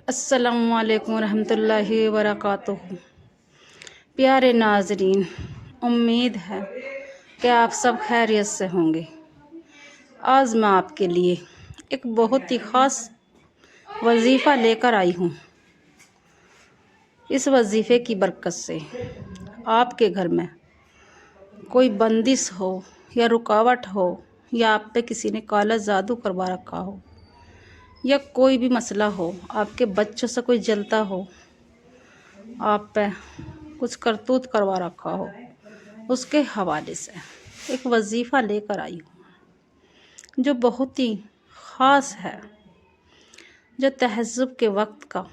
السلام علیکم ورحمۃ اللہ وبرکاتہ۔ پیارے ناظرین، امید ہے کہ آپ سب خیریت سے ہوں گے۔ آج میں آپ کے لیے ایک بہت ہی خاص وظیفہ لے کر آئی ہوں۔ اس وظیفے کی برکت سے آپ کے گھر میں کوئی بندش ہو یا رکاوٹ ہو، یا آپ پہ کسی نے کالا جادو کروا رکھا ہو، یا کوئی بھی مسئلہ ہو، آپ کے بچوں سے کوئی جلتا ہو، آپ پہ کچھ کرتوت کروا رکھا ہو، اس کے حوالے سے ایک وظیفہ لے کر آئی ہوں جو بہت ہی خاص ہے، جو تہجد کے وقت کا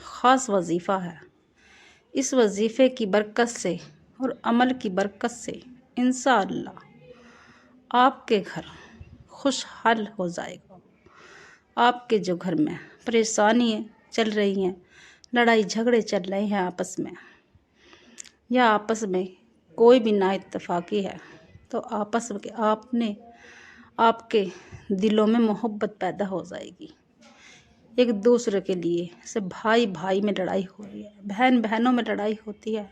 خاص وظیفہ ہے۔ اس وظیفے کی برکت سے اور عمل کی برکت سے انشاءاللہ آپ کے گھر خوشحال ہو جائے گا۔ آپ کے جو گھر میں پریشانیاں چل رہی ہیں، لڑائی جھگڑے چل رہے ہیں آپس میں، یا آپس میں کوئی بھی نا اتفاقی ہے، تو آپس میں آپ کے دلوں میں محبت پیدا ہو جائے گی۔ ایک دوسرے کے لیے، جیسے بھائی بھائی میں لڑائی ہو رہی ہے، بہن بہنوں میں لڑائی ہوتی ہے،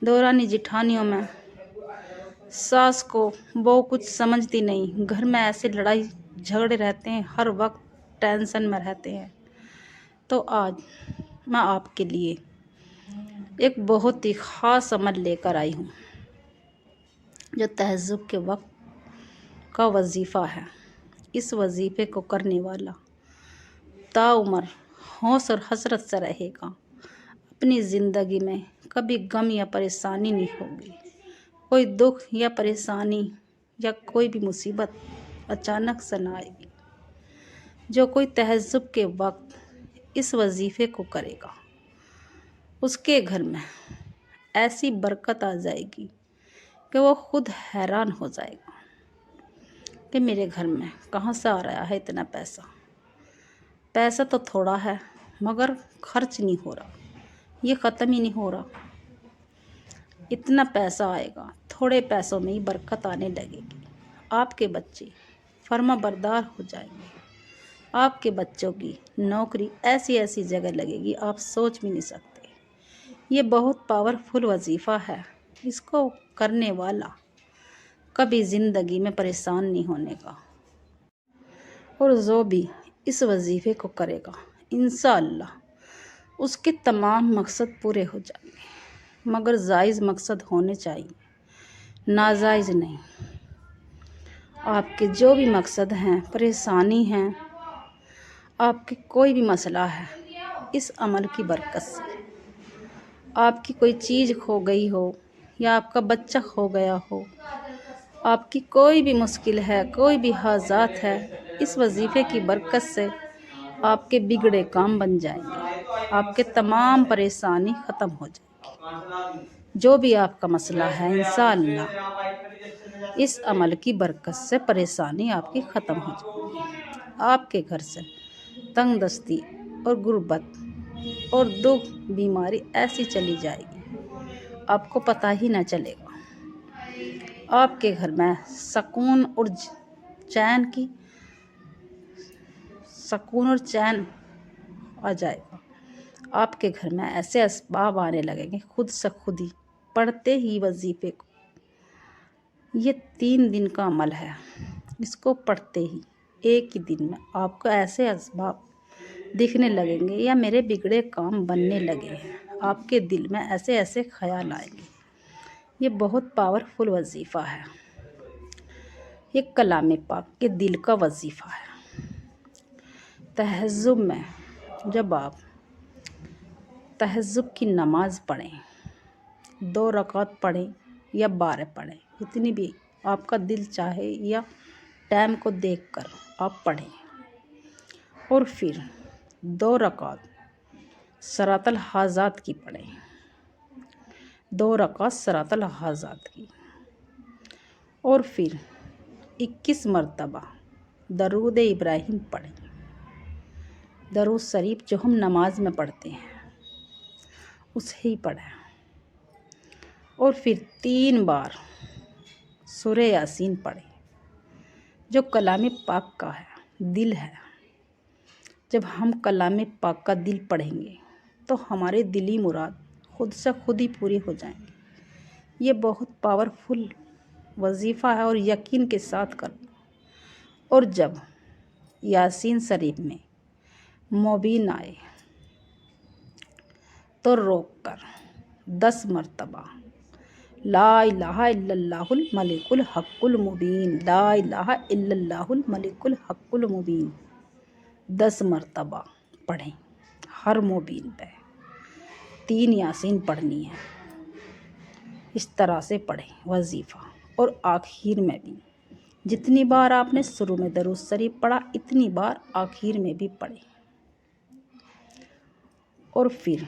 دورانی جٹھانیوں میں، ساس کو وہ کچھ سمجھتی نہیں، گھر میں ایسے لڑائی جھگڑے رہتے ہیں، ہر وقت ٹینشن میں رہتے ہیں۔ تو آج میں آپ کے لیے ایک بہت ہی خاص عمل لے کر آئی ہوں جو تہجد کے وقت کا وظیفہ ہے۔ اس وظیفے کو کرنے والا تاعمر ہوش اور حسرت سے رہے گا۔ اپنی زندگی میں کبھی غم یا پریشانی نہیں ہوگی، کوئی دکھ یا پریشانی یا کوئی بھی مصیبت اچانک سے نہ آئے گی۔ جو کوئی تہجد کے وقت اس وظیفے کو کرے گا، اس کے گھر میں ایسی برکت آ جائے گی کہ وہ خود حیران ہو جائے گا کہ میرے گھر میں کہاں سے آ رہا ہے اتنا پیسہ۔ پیسہ تو تھوڑا ہے مگر خرچ نہیں ہو رہا، یہ ختم ہی نہیں ہو رہا۔ اتنا پیسہ آئے گا، تھوڑے پیسوں میں ہی برکت آنے لگے گی۔ آپ کے بچے فرما بردار ہو جائیں گے، آپ کے بچوں کی نوکری ایسی ایسی جگہ لگے گی آپ سوچ بھی نہیں سکتے۔ یہ بہت پاورفل وظیفہ ہے، اس کو کرنے والا کبھی زندگی میں پریشان نہیں ہونے کا، اور جو بھی اس وظیفے کو کرے گا انشاءاللہ اس کے تمام مقصد پورے ہو جائیں گے، مگر جائز مقصد ہونے چاہیے، ناجائز نہیں۔ آپ کے جو بھی مقصد ہیں، پریشانی ہیں، آپ کے کوئی بھی مسئلہ ہے، اس عمل کی برکت سے آپ کی کوئی چیز کھو گئی ہو یا آپ کا بچہ کھو گیا ہو، آپ کی کوئی بھی مشکل ہے، کوئی بھی حاجات ہے، اس وظیفے کی برکت سے آپ کے بگڑے کام بن جائیں گے، آپ کے تمام پریشانی ختم ہو جائے گی۔ جو بھی آپ کا مسئلہ ہے انشاءاللہ اس عمل کی برکت سے پریشانی آپ کی ختم ہو جائے گی۔ آپ کے گھر سے تنگ دستی اور غربت اور دکھ بیماری ایسی چلی جائے گی آپ کو پتہ ہی نہ چلے گا۔ آپ کے گھر میں سکون اور چین آ جائے گا۔ آپ کے گھر میں ایسے اسباب آنے لگیں گے خود سے خود ہی، پڑھتے ہی وظیفے کو۔ یہ 3 دن کا عمل ہے، اس کو پڑھتے ہی ایک ہی دن میں آپ کو ایسے اسباب دکھنے لگیں گے یا میرے بگڑے کام بننے لگے ہیں، آپ کے دل میں ایسے ایسے خیال آئیں گے۔ یہ بہت پاورفل وظیفہ ہے، یہ کلام پاک کے دل کا وظیفہ ہے۔ تہجد میں جب آپ تہجد کی نماز پڑھیں، 2 رکعت پڑھیں یا 12 پڑھیں، جتنی بھی آپ کا دل چاہے یا ٹائم کو دیکھ کر آپ پڑھیں، اور پھر 2 رکعت صراط الحاجات کی پڑھیں، 2 رکعت صراط الحاجات کی، اور پھر 21 مرتبہ درود ابراہیم پڑھیں، درود شریف جو ہم نماز میں پڑھتے ہیں اسے ہی پڑھیں، اور پھر 3 بار سورہ یاسین پڑھیں جو کلام پاک کا ہے، دل ہے۔ جب ہم کلام پاک کا دل پڑھیں گے تو ہمارے دلی مراد خود سے خود ہی پوری ہو جائیں گے۔ یہ بہت پاورفل وظیفہ ہے اور یقین کے ساتھ کرنا۔ اور جب یاسین شریف میں مبین آئے تو روک کر 10 مرتبہ لا الہ الا اللہ الملک الحق المبین، لا الہ الا اللہ الملک الحق المبین 10 مرتبہ پڑھیں۔ ہر مبین پہ 3 یاسین پڑھنی ہے۔ اس طرح سے پڑھیں وظیفہ۔ اور آخر میں بھی جتنی بار آپ نے شروع میں درود شریف پڑھا اتنی بار آخر میں بھی پڑھیں۔ اور پھر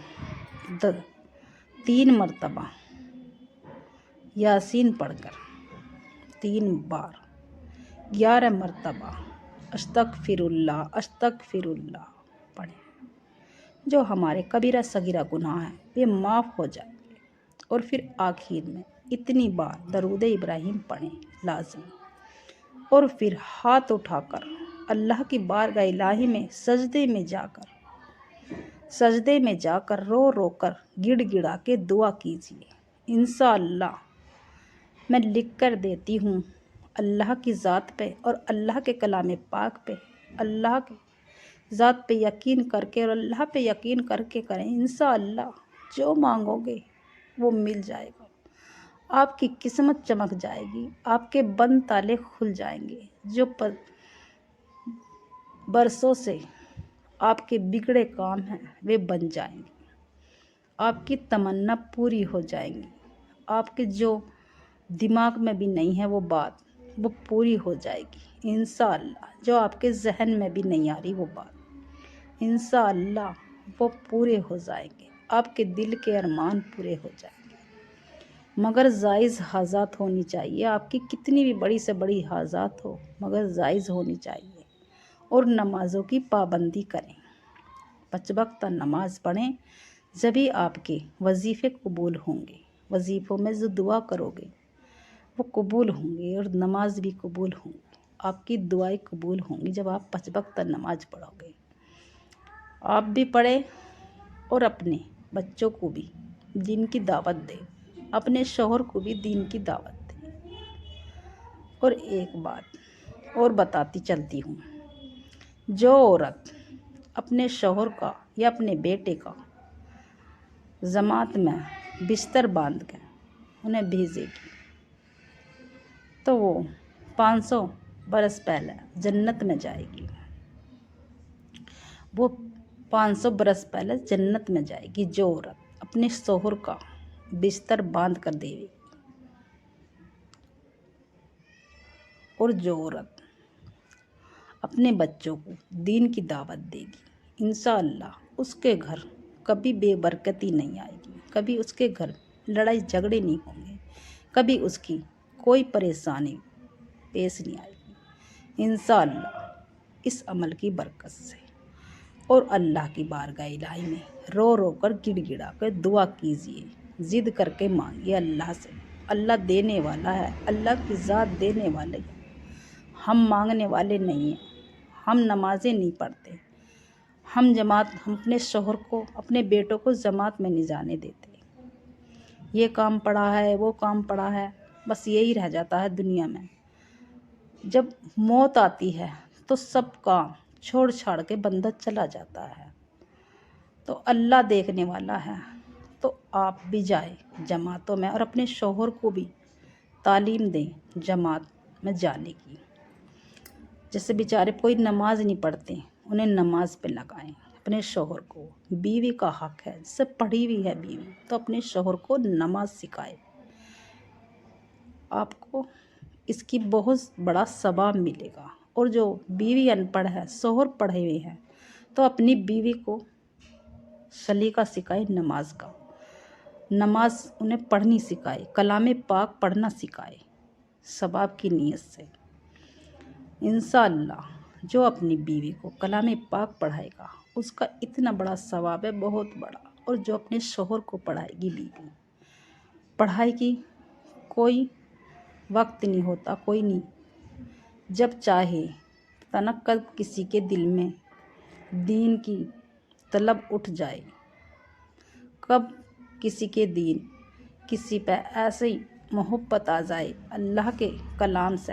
3 مرتبہ یاسین پڑھ کر 3 بار 11 مرتبہ استغفر اللہ پڑھیں۔ جو ہمارے کبیرہ صغیرہ گناہ ہیں وہ معاف ہو جائیں گے۔ اور پھر آخر میں اتنی بار درود ابراہیم پڑھیں لازمی۔ اور پھر ہاتھ اٹھا کر اللہ کی بارگاہ الہی میں سجدے میں جا کر رو رو کر گڑ گڑا کے دعا کیجیے۔ انشاءاللہ میں لکھ کر دیتی ہوں، اللہ کی ذات پہ اور اللہ کے کلام پاک پہ، اللہ کی ذات پہ یقین کر کے اور اللہ پہ یقین کر کے کریں۔ انشاءاللہ جو مانگو گے وہ مل جائے گا۔ آپ کی قسمت چمک جائے گی، آپ کے بند تالے کھل جائیں گے۔ جو برسوں سے آپ کے بگڑے کام ہیں وہ بن جائیں گے۔ آپ کی تمنا پوری ہو جائیں گی۔ آپ کے جو دماغ میں بھی نہیں ہے وہ بات وہ پوری ہو جائے گی انشاءاللہ۔ جو آپ کے ذہن میں بھی نہیں آ رہی وہ بات انشاءاللہ وہ پورے ہو جائیں گے۔ آپ کے دل کے ارمان پورے ہو جائیں گے۔ مگر جائز حاجات ہونی چاہیے۔ آپ کی کتنی بھی بڑی سے بڑی حاجات ہو مگر جائز ہونی چاہیے۔ اور نمازوں کی پابندی کریں، 5 وقت نماز پڑھیں، جبھی آپ کے وظیفے قبول ہوں گے۔ وظیفوں میں جو دعا کرو گے وہ قبول ہوں گے اور نماز بھی قبول ہوں گی۔ آپ کی دعائیں قبول ہوں گی جب آپ 5 وقت نماز پڑھو گے۔ آپ بھی پڑھیں اور اپنے بچوں کو بھی دین کی دعوت دیں، اپنے شوہر کو بھی دین کی دعوت دیں۔ اور ایک بات اور بتاتی چلتی ہوں، جو عورت اپنے شوہر کا یا اپنے بیٹے کا جماعت میں بستر باندھ کے انہیں بھیجے گی تو وہ 500 برس پہلے جنت میں جائے گی۔ وہ 500 برس پہلے جنت میں جائے گی جو عورت اپنے شوہر کا بستر باندھ کر دے گی۔ اور جو عورت اپنے بچوں کو دین کی دعوت دے گی انشاءاللہ اس کے گھر کبھی بے برکتی نہیں آئے گی، کبھی اس کے گھر لڑائی جھگڑے نہیں ہوں گے، کبھی اس کی کوئی پریشانی پیش نہیں آئے گی انشاءاللہ اس عمل کی برکت سے۔ اور اللہ کی بارگاہ الہی میں رو رو کر گڑ گڑا کر دعا کیجیے، ضد کر کے مانگیے اللہ سے۔ اللہ دینے والا ہے، اللہ کی ذات دینے والے ہیں۔ ہم مانگنے والے نہیں ہیں، ہم نمازیں نہیں پڑھتے، ہم اپنے شوہر کو اپنے بیٹوں کو جماعت میں نہیں جانے دیتے۔ یہ کام پڑا ہے وہ کام پڑا ہے، بس یہی رہ جاتا ہے دنیا میں۔ جب موت آتی ہے تو سب کام چھوڑ چھاڑ کے بندہ چلا جاتا ہے۔ تو اللہ دیکھنے والا ہے، تو آپ بھی جائیں جماعتوں میں اور اپنے شوہر کو بھی تعلیم دیں جماعت میں جانے کی۔ جیسے بیچارے کوئی نماز نہیں پڑھتے انہیں نماز پہ لگائیں، اپنے شوہر کو۔ بیوی کا حق ہے، جسے پڑھی ہوئی ہے بیوی تو اپنے شوہر کو نماز سکھائے۔ آپ کو اس کی بہت بڑا ثواب ملے گا۔ اور جو بیوی ان پڑھ ہے شوہر پڑھے ہوئے ہیں تو اپنی بیوی کو سلیقہ سکھائے نماز کا، نماز انہیں پڑھنی سکھائے، کلام پاک پڑھنا سکھائے ثواب کی نیت سے۔ انشاءاللہ جو اپنی بیوی کو کلام پاک پڑھائے گا اس کا اتنا بڑا ثواب ہے، بہت بڑا۔ اور جو اپنے شوہر کو پڑھائے گی بیوی، پڑھائی کی کوئی وقت نہیں ہوتا، کوئی نہیں، جب چاہے پتہ نہ کب کسی کے دل میں دین کی طلب اٹھ جائے، کب کسی کے دین کسی پہ ایسی محبت آ جائے اللہ کے کلام سے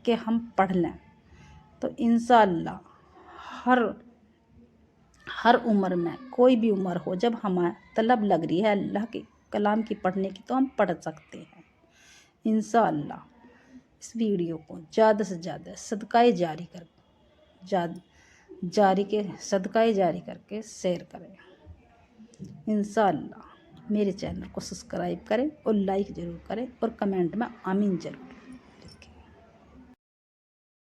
کہ ہم پڑھ لیں، تو انشاءاللہ ہر عمر میں، کوئی بھی عمر ہو، جب ہمیں طلب لگ رہی ہے اللہ کے کلام کی پڑھنے کی تو ہم پڑھ سکتے ہیں انشاءاللہ۔ اس ویڈیو کو زیادہ سے زیادہ صدقہ جاری کر کے شیئر کریں انشاءاللہ۔ میرے چینل کو سبسکرائب کریں اور لائک ضرور کریں اور کمنٹ میں آمین ضرور